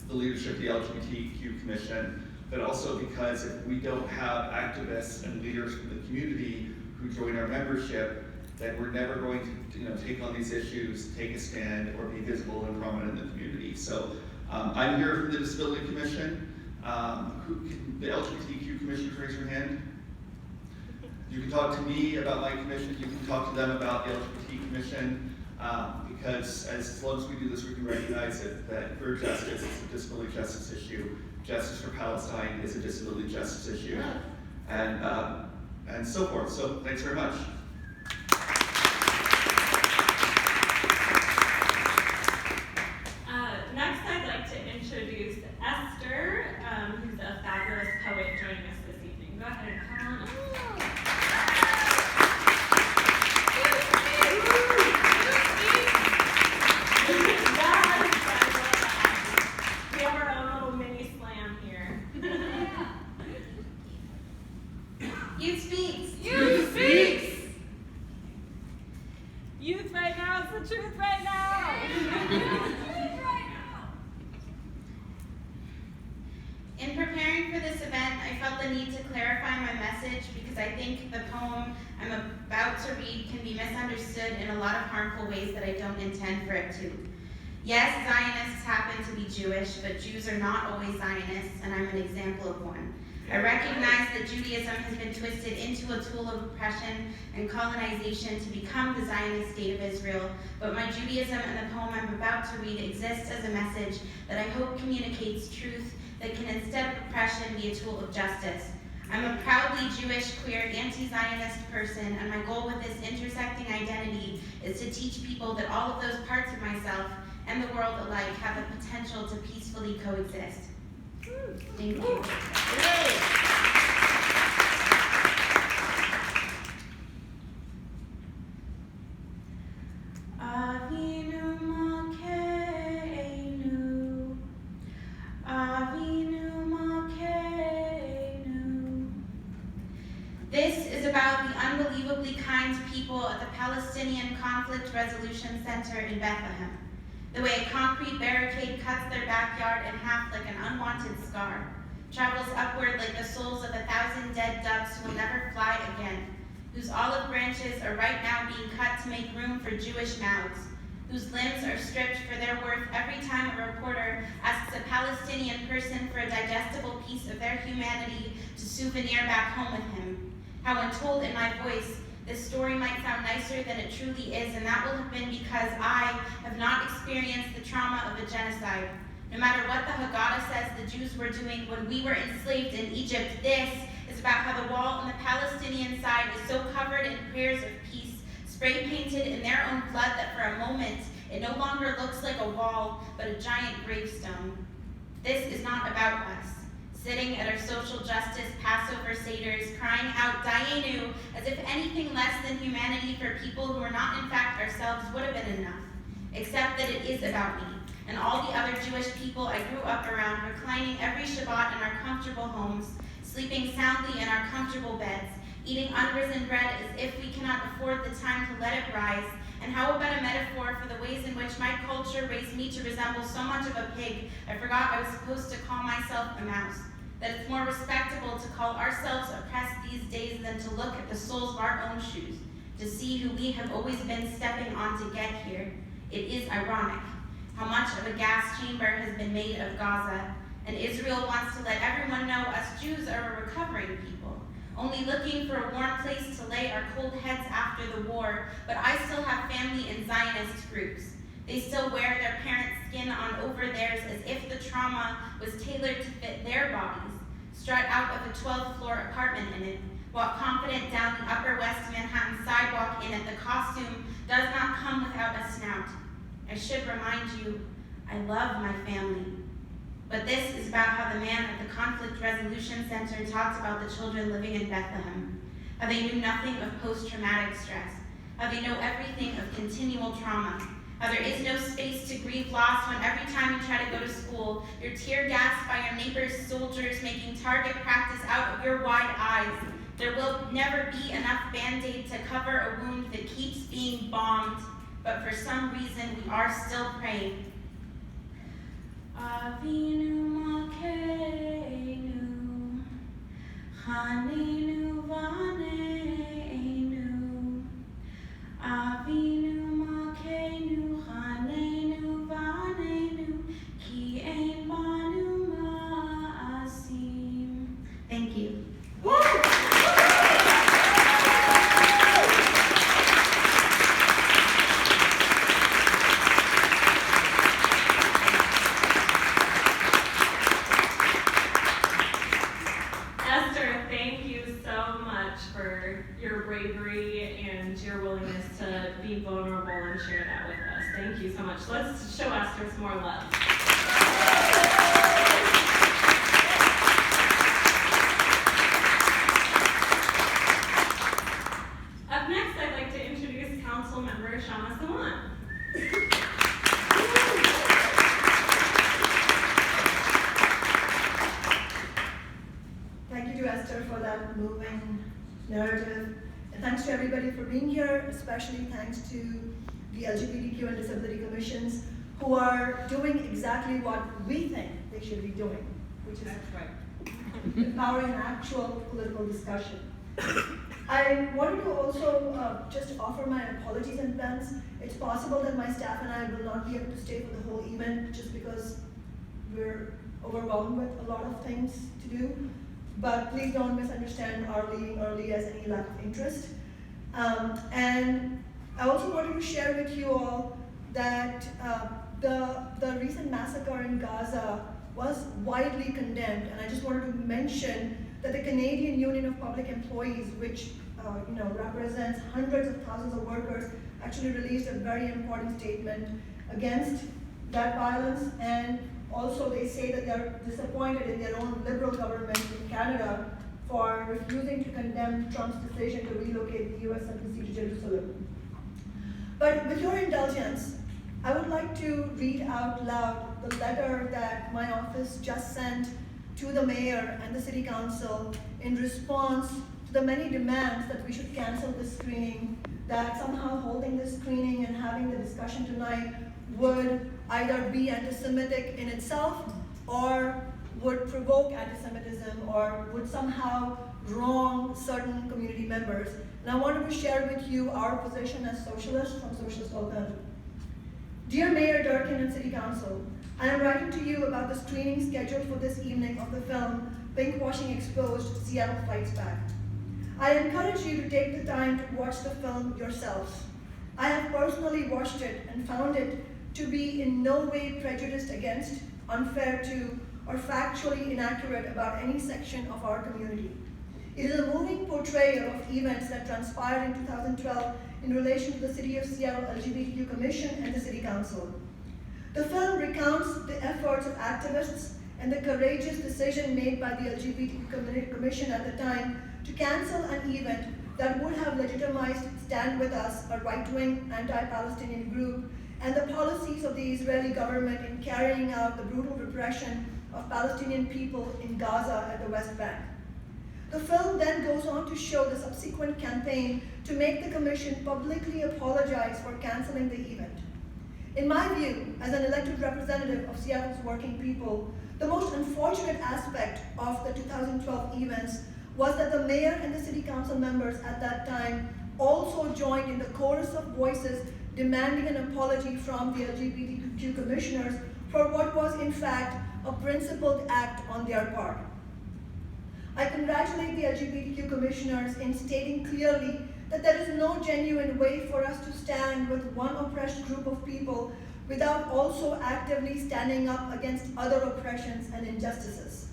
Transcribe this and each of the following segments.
the leadership of the LGBTQ Commission, but also because if we don't have activists and leaders from the community who join our membership, then we're never going to take on these issues, take a stand, or be visible and prominent in the community. So I'm here from the Disability Commission. The LGBTQ Commission, raise your hand. You can talk to me about my commission, you can talk to them about the LGBT Commission, because as long as we do this, we can recognize that queer justice is a disability justice issue. Justice for Palestine is a disability justice issue, and so forth. So thanks very much. Next, I'd like to introduce Esther, who's a fabulous poet joining us this evening. Go ahead and come on up. We have our own little mini slam here. Youth speaks. Youth speaks. Youth right now is the truth right now. In preparing for this event, I felt the need to clarify my message because I think the poem I'm about to read can be misunderstood in a lot of harmful ways that I don't intend for it to. Yes, Zionists happen to be Jewish, but Jews are not always Zionists, and I'm an example of one. I recognize that Judaism has been twisted into a tool of oppression and colonization to become the Zionist state of Israel, but my Judaism and the poem I'm about to read exists as a message that I hope communicates truth that can, instead of oppression, be a tool of justice. I'm a proudly Jewish, queer, anti-Zionist person, and my goal with this intersecting identity is to teach people that all of those parts of myself and the world alike have the potential to peacefully coexist. Thank you. This is about the unbelievably kind people at the Palestinian Conflict Resolution Center in Bethlehem. The way a concrete barricade cuts their backyard in half like an unwanted scar, travels upward like the souls of 1,000 dead doves who will never fly again, whose olive branches are right now being cut to make room for Jewish mouths, whose limbs are stripped for their worth every time a reporter asks a Palestinian person for a digestible piece of their humanity to souvenir back home with him. How when told in my voice, this story might sound nicer than it truly is, and that will have been because I have not experienced the trauma of a genocide. No matter what the Haggadah says the Jews were doing when we were enslaved in Egypt, this is about how the wall on the Palestinian side is so covered in prayers of peace, spray painted in their own blood that for a moment it no longer looks like a wall, but a giant gravestone. This is not about us. Sitting at our social justice Passover seders, crying out Dayenu as if anything less than humanity for people who are not in fact ourselves would have been enough, except that it is about me and all the other Jewish people I grew up around, reclining every Shabbat in our comfortable homes, sleeping soundly in our comfortable beds, eating unrisen bread as if we cannot afford the time to let it rise. And how about a metaphor for the ways in which my culture raised me to resemble so much of a pig, I forgot I was supposed to call myself a mouse. That it's more respectable to call ourselves oppressed these days than to look at the soles of our own shoes, to see who we have always been stepping on to get here. It is ironic how much of a gas chamber has been made of Gaza, and Israel wants to let everyone know us Jews are a recovering people, only looking for a warm place to lay our cold heads after the war, but I still have family in Zionist groups. They still wear their parents' skin on over theirs as if the trauma was tailored to fit their bodies, strut out of a 12th floor apartment in it, walk confident down the Upper West Manhattan sidewalk in it. The costume does not come without a snout. I should remind you, I love my family. But this is about how the man at the Conflict Resolution Center talked about the children living in Bethlehem, how they knew nothing of post-traumatic stress, how they know everything of continual trauma, how there is no space to grieve loss when every time you try to go to school, you're tear-gassed by your neighbor's soldiers making target practice out of your wide eyes. There will never be enough Band-Aid to cover a wound that keeps being bombed, but for some reason we are still praying. Avinu Hanenu vaneinu. Avinu makenu hanenu vanenu. Ki ein banu ma'asim. Thank you. Esther, thank you so much for your bravery and your willingness to be vulnerable and share that with us. Thank you so much. Let's show Esther some more love. Up next, I'd like to introduce Councilmember Kshama Sawant. Thank you to Esther for that moving narrative. And thanks to everybody for being here, especially thanks to the LGBTQ and Disability Commissions who are doing exactly what we think they should be doing, which is empowering actual political discussion. I wanted to also just offer my apologies in advance. It's possible that my staff and I will not be able to stay for the whole event just because we're overwhelmed with a lot of things to do. But please don't misunderstand our leaving early as any lack of interest. And I also wanted to share with you all that the recent massacre in Gaza was widely condemned, and I just wanted to mention that the Canadian Union of Public Employees, which represents hundreds of thousands of workers, actually released a very important statement against that violence, and also they say that they're disappointed in their own liberal government in Canada for refusing to condemn Trump's decision to relocate the US Embassy to Jerusalem. But with your indulgence, I would like to read out loud the letter that my office just sent to the mayor and the city council in response to the many demands that we should cancel this screening, that somehow holding this screening and having the discussion tonight would either be anti-Semitic in itself or would provoke anti-Semitism or would somehow wrong certain community members. And I wanted to share with you our position as socialists from Socialist Alternative. Dear Mayor Durkin and City Council, I am writing to you about the screening scheduled for this evening of the film Pinkwashing Exposed, Seattle Fights Back. I encourage you to take the time to watch the film yourselves. I have personally watched it and found it to be in no way prejudiced against, unfair to, or factually inaccurate about any section of our community. It is a moving portrayal of events that transpired in 2012 in relation to the City of Seattle LGBTQ Commission and the City Council. The film recounts the efforts of activists and the courageous decision made by the LGBTQ Commission at the time to cancel an event that would have legitimized Stand With Us, a right-wing anti-Palestinian group, and the policies of the Israeli government in carrying out the brutal repression of Palestinian people in Gaza and the West Bank. The film then goes on to show the subsequent campaign to make the commission publicly apologize for canceling the event. In my view, as an elected representative of Seattle's working people, the most unfortunate aspect of the 2012 events was that the mayor and the city council members at that time also joined in the chorus of voices demanding an apology from the LGBTQ commissioners for what was in fact a principled act on their part. I congratulate the LGBTQ commissioners in stating clearly that there is no genuine way for us to stand with one oppressed group of people without also actively standing up against other oppressions and injustices.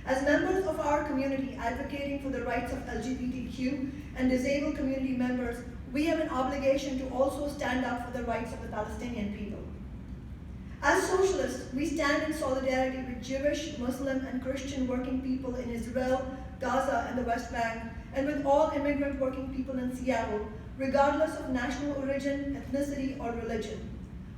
As members of our community advocating for the rights of LGBTQ and disabled community members, we have an obligation to also stand up for the rights of the Palestinian people. As socialists, we stand in solidarity with Jewish, Muslim, and Christian working people in Israel, Gaza, and the West Bank, and with all immigrant working people in Seattle, regardless of national origin, ethnicity, or religion.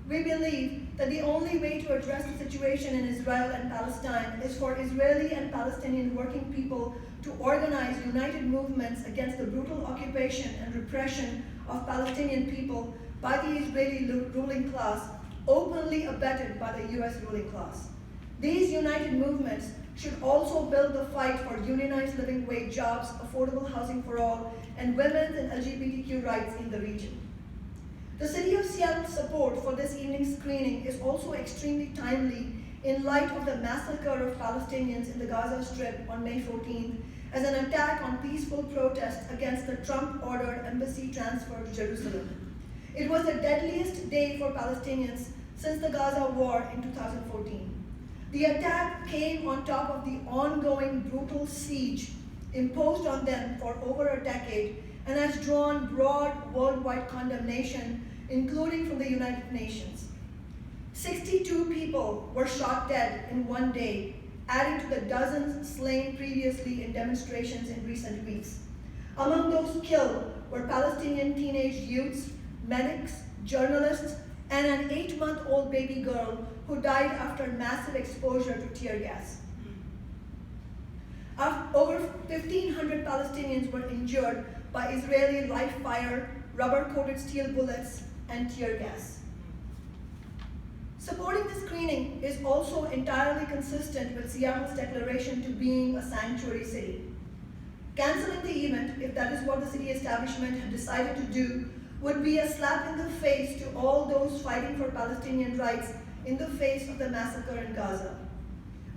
We believe that the only way to address the situation in Israel and Palestine is for Israeli and Palestinian working people to organize united movements against the brutal occupation and repression of Palestinian people by the Israeli ruling class, openly abetted by the US ruling class. These united movements should also build the fight for unionized living wage jobs, affordable housing for all, and women's and LGBTQ rights in the region. The City of Seattle's support for this evening's screening is also extremely timely in light of the massacre of Palestinians in the Gaza Strip on May 14th as an attack on peaceful protests against the Trump-ordered embassy transfer to Jerusalem. It was the deadliest day for Palestinians since the Gaza war in 2014. The attack came on top of the ongoing brutal siege imposed on them for over a decade and has drawn broad worldwide condemnation, including from the United Nations. 62 people were shot dead in one day, adding to the dozens slain previously in demonstrations in recent weeks. Among those killed were Palestinian teenage youths, medics, journalists, and an 8-month-old baby girl who died after massive exposure to tear gas. Over 1,500 Palestinians were injured by Israeli live fire, rubber-coated steel bullets, and tear gas. Supporting the screening is also entirely consistent with Seattle's declaration to being a sanctuary city. Canceling the event, if that is what the city establishment had decided to do, would be a slap in the face to all those fighting for Palestinian rights in the face of the massacre in Gaza.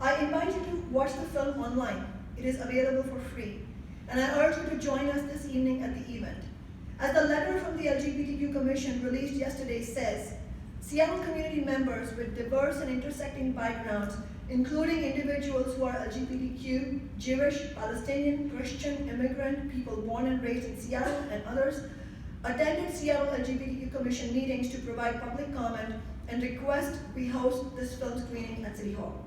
I invite you to watch the film online. It is available for free, and I urge you to join us this evening at the event. As the letter from the LGBTQ Commission released yesterday says, Seattle community members with diverse and intersecting backgrounds, including individuals who are LGBTQ, Jewish, Palestinian, Christian, immigrant, people born and raised in Seattle, and others, attended Seattle LGBTQ Commission meetings to provide public comment and request we host this film screening at City Hall.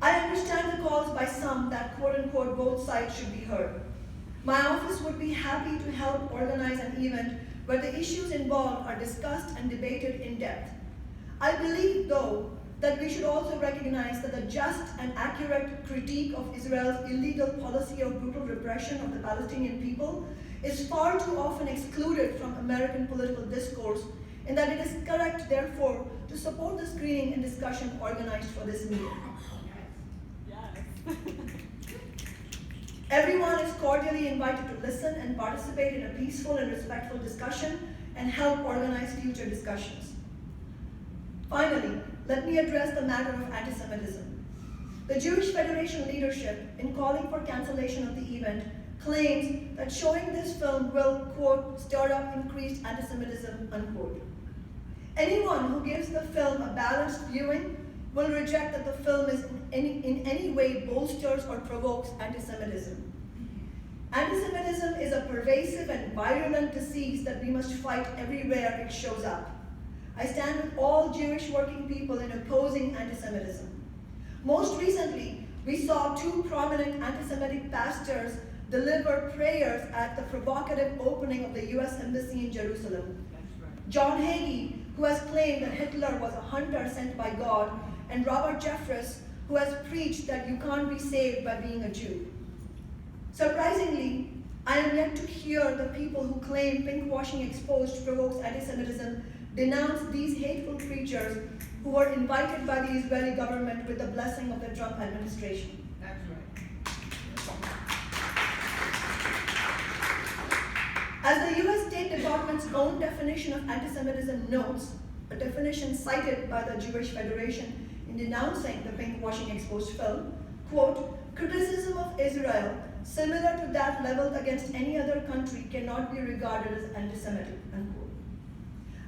I understand the calls by some that quote-unquote both sides should be heard. My office would be happy to help organize an event where the issues involved are discussed and debated in depth. I believe, though, that we should also recognize that the just and accurate critique of Israel's illegal policy of brutal repression of the Palestinian people is far too often excluded from American political discourse, and that it is correct, therefore, to support the screening and discussion organized for this meeting. Yes. Everyone is cordially invited to listen and participate in a peaceful and respectful discussion and help organize future discussions. Finally, let me address the matter of anti-Semitism. The Jewish Federation leadership, in calling for cancellation of the event, claims that showing this film will, quote, stir up increased anti-Semitism, unquote. Anyone who gives the film a balanced viewing will reject that the film is in any way bolsters or provokes anti-Semitism. Anti-Semitism is a pervasive and virulent disease that we must fight everywhere it shows up. I stand with all Jewish working people in opposing anti-Semitism. Most recently, we saw two prominent anti-Semitic pastors deliver prayers at the provocative opening of the US Embassy in Jerusalem. John Hagee, who has claimed that Hitler was a hunter sent by God, and Robert Jeffress, who has preached that you can't be saved by being a Jew. Surprisingly, I am yet to hear the people who claim pinkwashing exposed provokes anti-Semitism denounce these hateful preachers who were invited by the Israeli government with the blessing of the Trump administration. That's right. As the US State Department's own definition of anti-Semitism notes, a definition cited by the Jewish Federation in denouncing the pinkwashing exposed film, quote, criticism of Israel similar to that leveled against any other country cannot be regarded as anti-Semitic, unquote.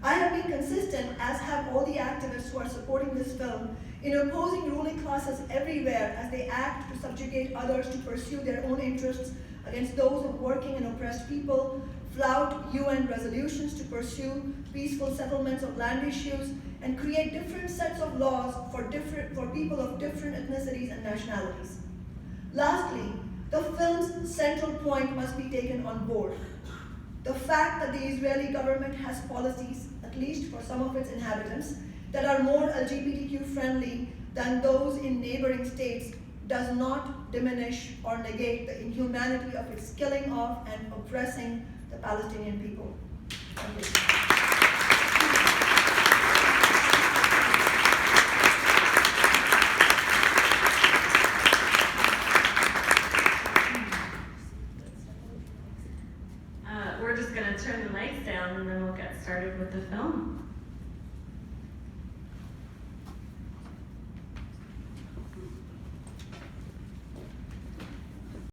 I have been consistent, as have all the activists who are supporting this film, in opposing ruling classes everywhere as they act to subjugate others to pursue their own interests against those of working and oppressed people, flout UN resolutions to pursue peaceful settlements of land issues, and create different sets of laws for people of different ethnicities and nationalities. Lastly, the film's central point must be taken on board. The fact that the Israeli government has policies, at least for some of its inhabitants, that are more LGBTQ friendly than those in neighboring states does not diminish or negate the inhumanity of its killing of and oppressing the Palestinian people. Thank you. turn the mics down and then we'll get started with the film.